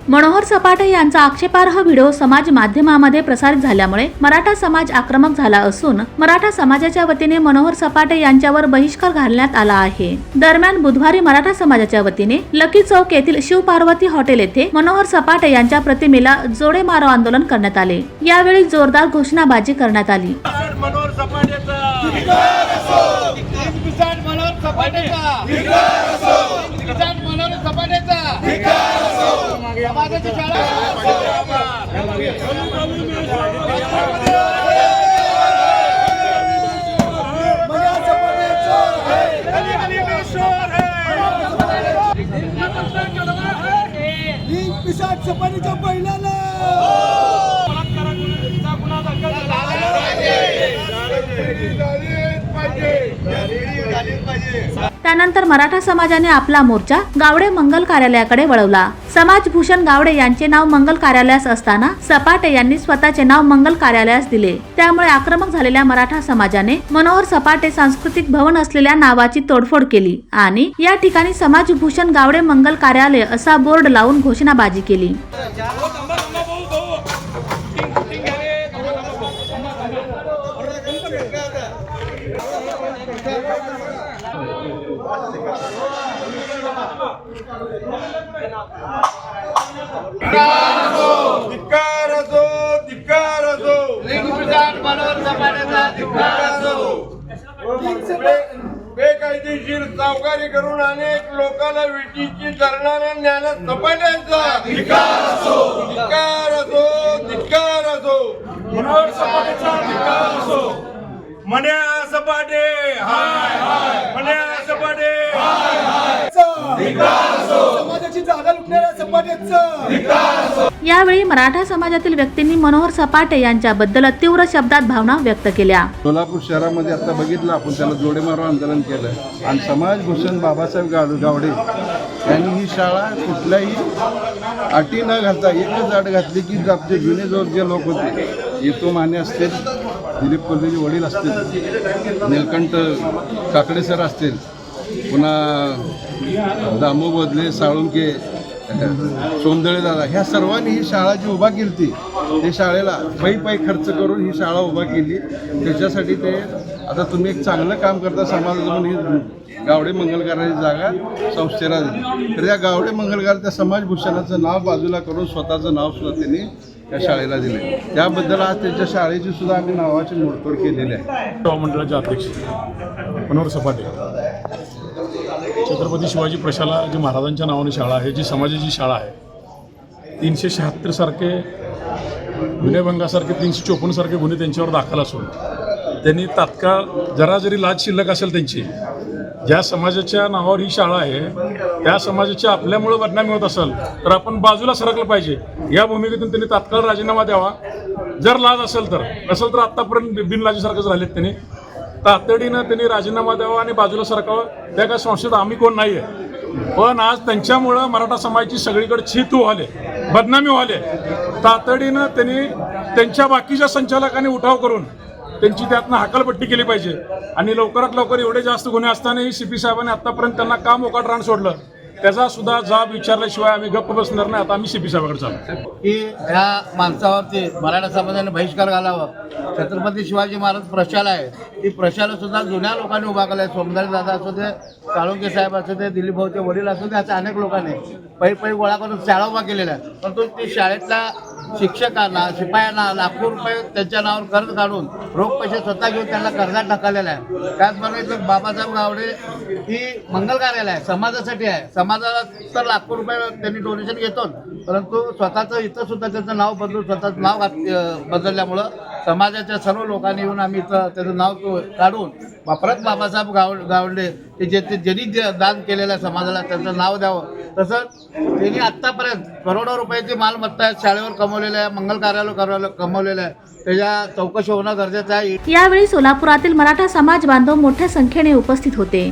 मनोहर सपाटे यांचा आक्षेपार्ह व्हिडिओ समाज माध्यमांमध्ये प्रसारित झाल्यामुळे मराठा समाज आक्रमक झाला असून मराठा समाजाच्या वतीने मनोहर सपाटे यांच्यावर बहिष्कार घालण्यात आला आहे। दरम्यान बुधवारी मराठा समाजाच्या वतीने लकी चौक येथील शिवपार्वती हॉटेल येथे मनोहर सपाटे यांच्या प्रतिमेला जोडे मारो आंदोलन करण्यात आले। यावेळी जोरदार घोषणाबाजी करण्यात आली। मनोहर सपाटेचा धिक्कार असो, मनोहर सपाटेचा धिक्कार असो, मनोहर सपाटेचा धिक्कार असो, समाजाची शाळा सपाटेच्या पहिल्याला त्यानंतर मराठा समाजाने आपला मोर्चा गावडे मंगल कार्यालयाकडे वळवला। समाज भूषण गावडे यांचे नाव मंगल कार्यालयास असताना सपाटे यांनी स्वतःचे नाव मंगल कार्यालयास दिले। त्यामुळे आक्रमक झालेल्या मराठा समाजाने मनोहर सपाटे सांस्कृतिक भवन असलेल्या नावाची तोडफोड केली आणि या ठिकाणी समाज भूषण गावडे मंगल कार्यालय असा बोर्ड लावून घोषणाबाजी केली। बेकायदेशीर सावकारी करून अनेक लोकांना विटीची धरणाऱ्या ज्ञानात सपाट्यांचा धिक्कार असो, धिक्कार असो, धिक्कार असो, मनोहर सपाटेचा धिक्कार असो। मन्या सपाटे हाय हाय, मन्या सपाटे हाय हाय, धिक्कार असो, समाजाची जागा लुटणाऱ्या सपाटेचा धिक्कार असो। यावेळी मराठा समाजातील व्यक्तींनी मनोहर सपाटे यांच्याबद्दल तीव्र शब्दात भावना व्यक्त केल्या। सोलापूर शहरामध्ये आता बघितलं आपण, त्याला जोडे मारो आंदोलन केलं आणि समाज भूषण बाबासाहेब गावडे यांनी ही शाळा कुठल्याही अटी न घालता एकच अट घातली की आपले जुने जे लोक होते, येतो माने असतील, दिलीप कोल्हेचे वडील असतील, नीलकंठ काकडे सर असतील, पुन्हा दामू बोधले, साळुंके, सोंदळे दादा, ह्या सर्वांनी ही शाळा जी उभा केली ती, ते शाळेला पै खर्च करून ही शाळा उभा केली। त्याच्यासाठी ते आता तुम्ही एक चांगलं काम करता समाजाचं म्हणून ही गावडे मंगल कार्यालयाची जागा संस्थेला दिली। तर या गावडे मंगल कार्यालय त्या समाजभूषणाचं नाव बाजूला करून स्वतःचं नाव सुद्धा त्यांनी त्या शाळेला दिले। त्याबद्दल आज त्यांच्या शाळेची सुद्धा आम्ही नावाची मोडतोड केलेली आहे। मंडळाचे अध्यक्ष मनोहर सपाटे, छत्रपती शिवाजी प्रशाला जी महाराजांच्या नावाने शाळा आहे, जी समाजाची शाळा आहे, 376 सारखे गुन्हेभंगासारखे 354 सारखे गुन्हे त्यांच्यावर दाखल असून त्यांनी तात्काळ जरा जरी लाज शिल्लक असेल त्यांची, ज्या समाजाच्या नावावर ही शाळा आहे त्या समाजाच्या आपल्यामुळे बदनामी होत असेल तर आपण बाजूला सरकलं पाहिजे, या भूमिकेतून त्यांनी तात्काळ राजीनामा द्यावा। जर लाज असेल तर, नसेल तर आत्तापर्यंत बिनलाजीसारखंच राहिलेत त्यांनी, तातडीनं त्यांनी राजीनामा द्यावा आणि बाजूला सरकावं। त्या काय संस्थेत आम्ही कोण नाही आहे, पण आज त्यांच्यामुळं मराठा समाजाची सगळीकडे छीतू व्हाले, बदनामी व्हाले। तातडीनं त्यांनी त्यांच्या बाकीच्या संचालकांनी उठाव करून त्यांची त्यातनं हकालपट्टी केली पाहिजे आणि लवकरात लवकर एवढे जास्त गुन्हे असतानाही CP साहेबांनी आतापर्यंत त्यांना का मोकाट रान सोडलं त्याचा सुद्धा जाब विचारल्याशिवाय आम्ही गप्प बसणार नाही। आता आम्ही CP साहेबांकडे चालू की ह्या माणसावरती मराठा समाजाने बहिष्कार घालावा। छत्रपती शिवाजी महाराज प्रशाला आहे, ती प्रशाला सुद्धा जुन्या लोकांनी उभा केला आहे। सोमदार दादा असू दे, साळुंके साहेब असू दे, दिलीप भाऊचे वडील असू दे, अशा अनेक लोकांनी पै गोळा करून शाळा उभा केलेल्या आहे। परंतु ती शाळेतल्या शिक्षकांना, शिपायांना लाखो रुपये त्यांच्या नावावर कर्ज काढून रोख पैसे स्वतः घेऊन त्यांना कर्जात ढकललेला आहे। त्याचबरोबर बाबासाहेब गावडे ही मंगल कार्यालय आहे, समाजासाठी आहे। समाजाला तर लाखो रुपये त्यांनी डोनेशन घेतो, परंतु स्वतःचं इथं सुद्धा त्यांचं नाव बदलून स्वतःचं नाव बदलल्यामुळं समाजाच्या सर्व लोकांनी येऊन आम्ही इथं त्याचं नाव काढून परत बाबासाहेब गावडे जे ज्यांनी दान केलेलं आहे समाजाला त्यांचं नाव द्यावं। तसंच त्यांनी आत्तापर्यंत करोडो रुपयाची मालमत्ता शाळेवर कमवलेल्या आहे, मंगल कार्यालय कमवलेलं आहे, त्याच्या चौकशी होणं गरजेचं आहे। यावेळी सोलापुरातील मराठा समाज बांधव मोठ्या संख्येने उपस्थित होते।